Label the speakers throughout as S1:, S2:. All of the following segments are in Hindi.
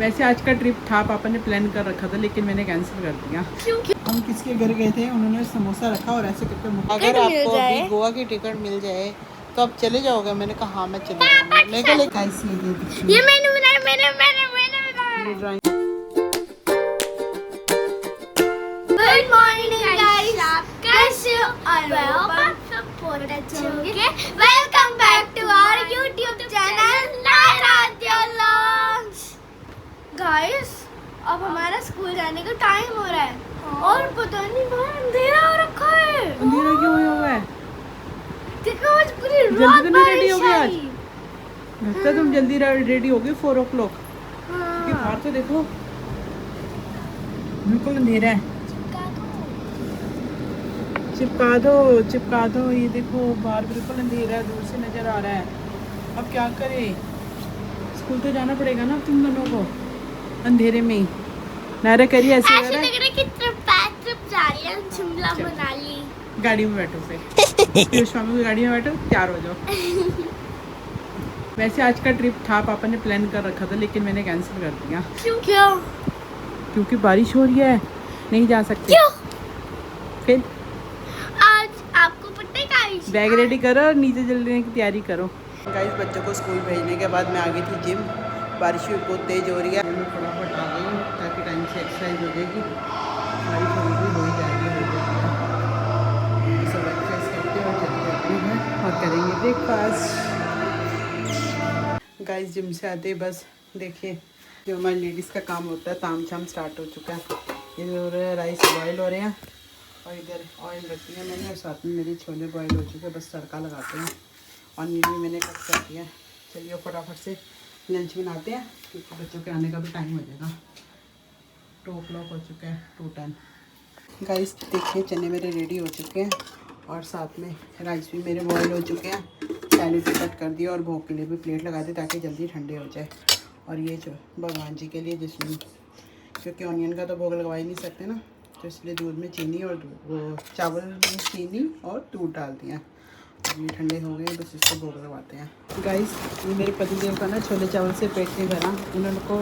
S1: वैसे आज का ट्रिप था, पापा ने प्लान कर रखा था लेकिन मैंने कैंसिल कर दिया। हम किसके घर गए थे, उन्होंने समोसा रखा और ऐसे करके अगर आपको अभी गोवा की टिकट मिल जाए तो आप चले जाओगे। मैंने कहा हाँ मैं चले जाऊंगी। मैं कहा ये मैंने ड्राइंग।
S2: गुड मॉर्निंग गाइस, कैसे हो? Welcome back to our YouTube channel Naradhya vlogs. Guys अब हमारा स्कूल जाने का टाइम हो रहा है और पता नहीं बाहर अंधेरा हो रखा है।
S1: अंधेरा क्यों हुआ है?
S2: देखो आज पूरी
S1: जल्दी
S2: रात
S1: तो नहीं रेडी
S2: बारिश
S1: हो गए आज?
S2: आई।
S1: लगता है तुम जल्दी रेडी हो गए 4 o'clock। बाहर तो देखो बिल्कुल अंधेरा है। चिपका दो ये देखो बाहर बिल्कुल अंधेरा है, दूर से नजर आ रहा है। अब क्या करें, स्कूल तो जाना पड़ेगा ना तुम दोनों को अंधेरे में ही। नारा करिए ऐसे
S2: ऐसे लग रहा है कि ट्रिप जा रही है शिमला मनाली।
S1: गाड़ी में बैठो फिर स्वामी की गाड़ी में बैठो, तैयार हो जाओ। वैसे आज का ट्रिप था, पापा ने प्लान कर रखा था लेकिन मैंने कैंसिल कर दिया।
S2: क्यों?
S1: क्योंकि बारिश हो रही है, नहीं जा सकते।
S2: क्यों?
S1: फिर
S2: आज आपको पता है गाइस,
S1: बैग रेडी करो और नीचे चलने की तैयारी करो। गाइस बच्चों को स्कूल भेजने के बाद मैं आ गई थी जिम। बारिश भी बहुत तेज़ हो रही है, मैं फटाफट आ गई हूँ ताकि टाइम से एक्सरसाइज हो जाएगी। बारिश हो ही जाएगी सब एक्सरसाइज करते हैं और चलते जाते हैं और करेंगे ब्रेकफास्ट। गाइस जिम से आते ही बस देखिए जो हमारे लेडीज़ का काम होता है, ताम झाम स्टार्ट हो चुका है। ये हो रहा है राइस बॉयल हो रहे हैं और इधर ऑयल रखी है मैंने और साथ में मेरे छोले बॉयल हो चुके हैं। बस तड़का लगाते हैं और नींबू भी मैंने कट कर दिया। चलिए फटाफट से लंच बनाते हैं क्योंकि बच्चों के आने का भी टाइम हो जाएगा। 2 o'clock हो चुका है, 2:10। गाइस देखिए चने मेरे रेडी हो चुके हैं और साथ में राइस भी मेरे बॉयल हो चुके हैं। सैलेड भी कट कर दिया और भोग के लिए भी प्लेट लगा दी ताकि जल्दी ठंडे हो जाए। और ये जो भगवान जी के लिए जिसमें क्योंकि ऑनियन का तो भोग लगवा ही नहीं सकते ना, तो इसलिए दूध में चीनी और वो चावल में चीनी और दूध डाल दिया। अब ये ठंडे हो गए, बस इसको भोग लगवाते हैं। गाइस ये मेरे पतिदेव का ना छोले चावल से पेट नहीं भरा। उन्होंने को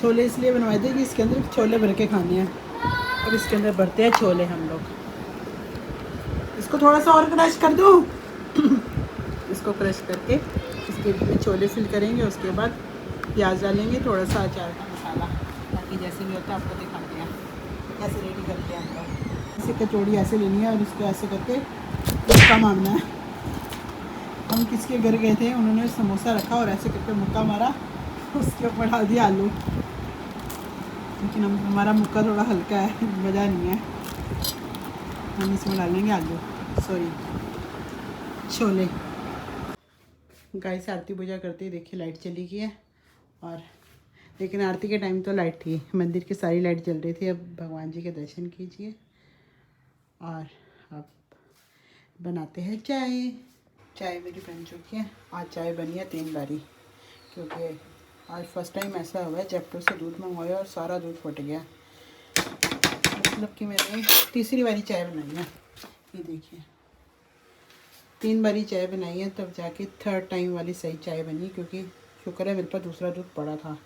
S1: छोले इसलिए बनवाए थे कि इसके अंदर छोले भर के खाने हैं। अब इसके अंदर भरते हैं छोले हम लोग। इसको थोड़ा सा और क्रश कर दूँ। इसको क्रश करके इसके में छोले फिल करेंगे, उसके बाद प्याज डालेंगे, थोड़ा सा अचार का मसाला, ताकि जैसे भी होता है आपको दिखाते हैं कैसे रेडी करते हैं हम लोग। इसे कचौड़ी ऐसे लेनी है और इसको ऐसे करके मुक्का मारना है। हम किसके घर गए थे, उन्होंने समोसा रखा और ऐसे करके मुक्का मारा, उसके ऊपर डाल दिया आलू। लेकिन हमारा मुक्का थोड़ा हल्का है, मज़ा नहीं है। हम इसमें डालेंगे आलू, सॉरी छोले। गाइस आरती पूजा करते ही देखिए लाइट चली गई है। और लेकिन आरती के टाइम तो लाइट थी, मंदिर की सारी लाइट जल रही थी। अब भगवान जी के दर्शन कीजिए और अब बनाते हैं चाय। चाय मेरी बन चुकी है। आज चाय बनी है 3 बारी क्योंकि आज फर्स्ट टाइम ऐसा हुआ है जेप्टो से दूध मंगवाया और सारा दूध फट गया। मतलब कि मैंने तीसरी बारी चाय बनाई है। ये देखिए 3 बारी चाय बनाई है तब जाके 3rd टाइम वाली सही चाय बनी, क्योंकि शुक्र है मेरे पास दूसरा दूध पड़ा था।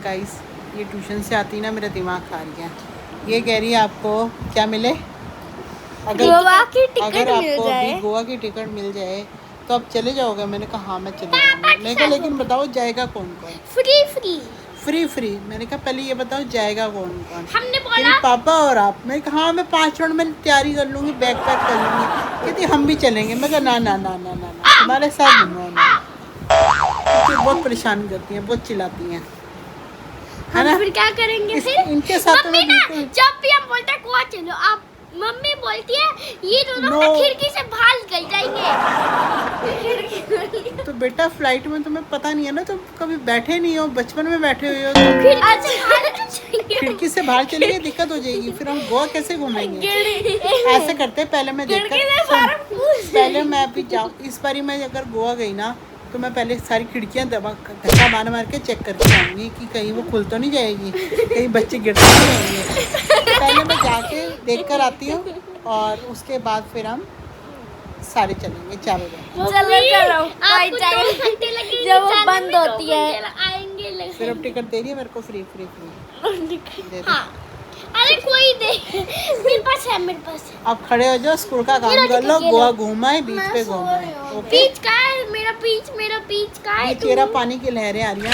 S1: गाइस ये ट्यूशन से आती ना मेरा दिमाग खा रही है। ये कह रही है आपको क्या मिले, अगर आपको अभी गोवा की टिकट मिल जाए तो आप चले जाओगे। मैंने कहा हाँ मैं चले जाऊँगी। मैं कहा लेकिन बताओ जाएगा कौन कौन? फ्री। मैंने कहा पहले ये बताओ जाएगा कौन कौन? हमने बोला पापा और आप। मैं कहा हाँ मैं 5 मिनट में तैयारी कर लूँगी, बैग पैक कर लूँगी। कहती हम भी चलेंगे। मैं कहा ना तुम्हारे साथ घूमो। बहुत परेशान करती हैं, बहुत चिल्लाती हैं, है ना?
S2: फिर क्या करेंगे? फिर
S1: इनके साथ
S2: मम्मी ना जब भी हम बोलते हैं गोवा चलो, आप मम्मी बोलती है ये दोनों खिड़की से बाहर निकल जाएंगे।
S1: तो बेटा फ्लाइट में तुम्हें पता नहीं है ना, तुम कभी बैठे नहीं हो, बचपन में बैठे हुए हो तो खिड़की से बाहर चलेंगे दिक्कत हो जाएगी। फिर हम गोवा कैसे घूमेंगे? ऐसे करते पहले मैं पहले मैं अभी जाऊँ। इस बारी मैं अगर गोवा गई ना तो मैं पहले सारी खिड़कियाँ धक्का मार के चेक करके आऊँगी कि कहीं वो खुल तो नहीं जाएगी, कहीं बच्चे गिर तो नहीं जाएंगे। पहले मैं जाके देख कर आती हूँ और उसके बाद फिर हम सारे चलेंगे, चारों जन।
S2: चलो जब वो बंद होती है आएंगे
S1: फिर अब टिकट दे रही है मेरे को फ्री फ्री फ्री दे दे।
S2: हाँ अरे कोई दे मेरे पास है मेरे पास है।
S1: अब खड़े हो जाओ स्कूल का काम कर लो गोवा घूमा है बीच पे घूमा है ओके
S2: पीच का है मेरा पीच का है
S1: ये तेरा पानी की लहरें आ रही हैं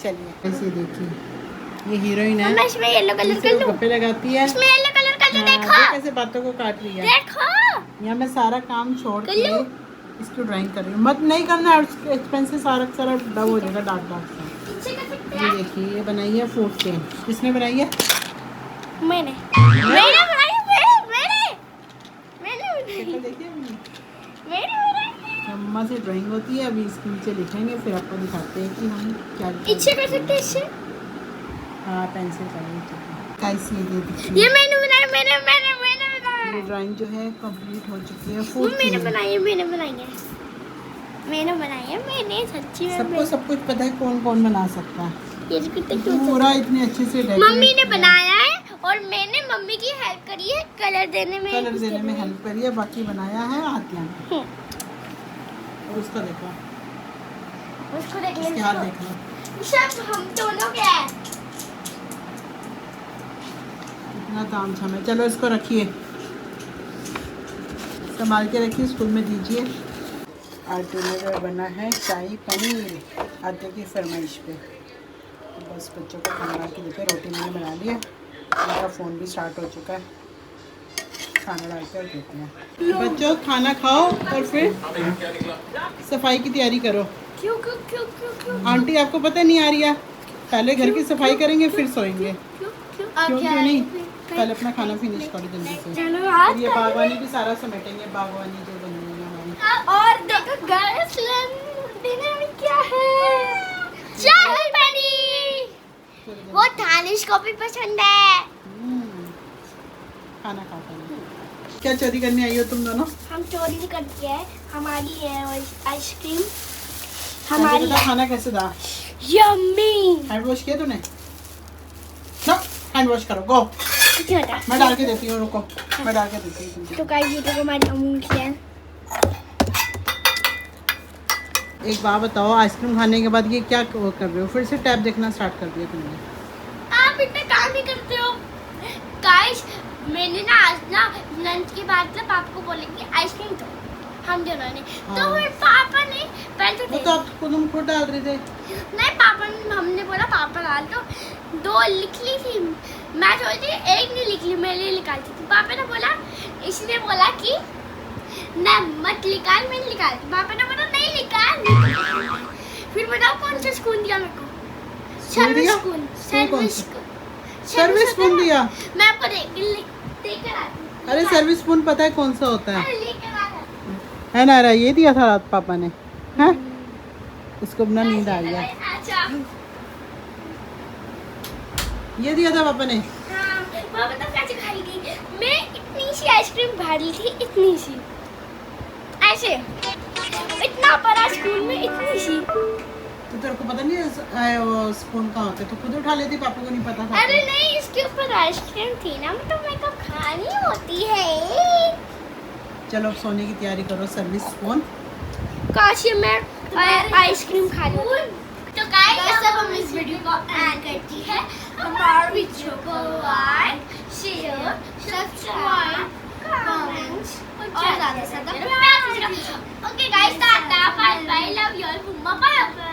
S1: चलिए ऐसे देखिए ये हीरोइन है
S2: मैं इसमें येलो कलर कर लूं
S1: कपड़े लगाती है
S2: इसमें येलो कलर कर लूं
S1: हाँ,
S2: देखो
S1: देख कैसे बातों को काट रही है
S2: देखो
S1: यहाँ मैं सारा काम छोड़
S2: कर
S1: के
S2: लूं?
S1: इसकी ड्राइंग कर रही हूँ मत नहीं करना एक्सपेंसिव सारा सारा डब हो जाएगा डार्क डार्क सा
S2: पीछे कर सकते
S1: ये देखिए ये बनाई है फूड चेन किसने बनाई है
S2: मैंने बनाई
S1: शक्ल देखिए अपनी।
S2: मैंने
S1: अम्मा से ड्राइंग होती है अभी इसके नीचे लिखेंगे फिर आपको दिखाते हैं कि हम क्या
S2: पीछे कर सकते हैं इससे
S1: हाँ पेंसिल कैसी ये दे दीजिए
S2: ये मैंने बनाया
S1: ये ड्राइंग जो है कंप्लीट हो चुकी है
S2: वो
S1: फूड
S2: मैंने
S1: चेन
S2: बनाई है मैंने सच्ची में
S1: सबको सब कुछ पता है कौन कौन बना सकता है
S2: ये जो कितने क्यूट
S1: पूरा इतने अच्छे से
S2: मम्मी ने बनाया है और मैंने मम्मी की हेल्प करी है कलर देने में
S1: हेल्प करी है बाकी बनाया है आतिया ने और उसका देखो
S2: उसको देख
S1: इसके
S2: ले
S1: हाथ देख लो
S2: सब हम दोनों के हैं
S1: इतना ताम झाम है चलो इसको रखिए संभाल के रखिए स्कूल में दीजिए आज डिनर बना है शाही पनीर आते की फरमाइश पे तो बस बच्चों को खाना बना के देते रोटी मैंने बना लिया उनका फ़ोन भी स्टार्ट हो चुका है खाना डाल कर देते हैं बच्चों खाना खाओ और फिर सफाई की तैयारी करो
S2: क्यों
S1: आंटी आपको पता नहीं आ रही है पहले घर की सफाई करेंगे फिर सोएंगे क्यों नहीं पहले अपना खाना फिनिश करो जल्दी से
S2: चलो
S1: और ये बागवानी भी सारा समेटेंगे बागवानी जो बनी हुई है हमारी
S2: और देखो गाइस डिनर में क्या है शाही पनीर वो थानिश को भी पसंद है
S1: खाना खा पहले क्या चोरी करने आई हो तुम दोनों
S2: हम चोरी नहीं करते हैं हमारी है आइसक्रीम
S1: हमारी खाना कैसे था
S2: यम्मी
S1: हैंड वॉश किया तूने नो हैंड वॉश करो गो मैं डाल के देती हूँ रुको मैं डाल के देती हूँ
S2: तो गाइस ये तो हमारी अमूल की है
S1: एक बात बताओ आइसक्रीम खाने के बाद ये क्या कर रहे हो फिर से टैब देखना स्टार्ट कर दिया तुमने
S2: आप इतना काम नहीं करते हो गाइस मैंने ना आज ना लंच के बाद ना पापा को बोलेंगे आइसक्रीम दो हम दोनों ने तो फिर पापा ने पहले
S1: वो तो आप तुम खुद डाल रहे थे
S2: नहीं पापा ने हमने बोला पापा डाल दो दो लिख ली थी मैं सोची एक नहीं लिख ली मैंने निकाली थी पापा ने बोला इसने बोला कि ना मत निकाल मैंने निकाल दी पापा ने बोला नहीं निकाल फिर बताओ कौन सा स्पून दिया मेरे को
S1: सर्विस स्पून दिया
S2: मैं आपको देकर आती हूँ
S1: अरे सर्विस स्पून पता है कौन सा होता है
S2: अरे लेकर आ रहा
S1: है ना ये दिया था रात पापा ने हैं इसको अपना नींद आ गया
S2: अच्छा
S1: ये दिया था पापा ने
S2: हाँ पापा तो कैसे खाई गई मैं इतनी सी आइसक्रीम भारी थी इतनी सी ऐसे इतना बड़ा स्पून में इतनी सी
S1: तो तेरे को पता नहीं है वो स्पून कहाँ होता है तो खुद उठा लेती पापा को नहीं पता था
S2: अरे नहीं इसके ऊपर आइसक्रीम थी ना तो मेरे को खानी होती है
S1: चलो अब सोने की तैयारी करो सर्विस स्पून
S2: काश ये मैं आइसक्रीम खा लूं तो गाइस अब हम इस वीडियो को एंड करती है हमारे वीडियो को लाइक शेयर सब्सक्राइब कमेंट्स और ज़्यादा से ज़्यादा प्यार से okay guys tata bye bye love you all bye bye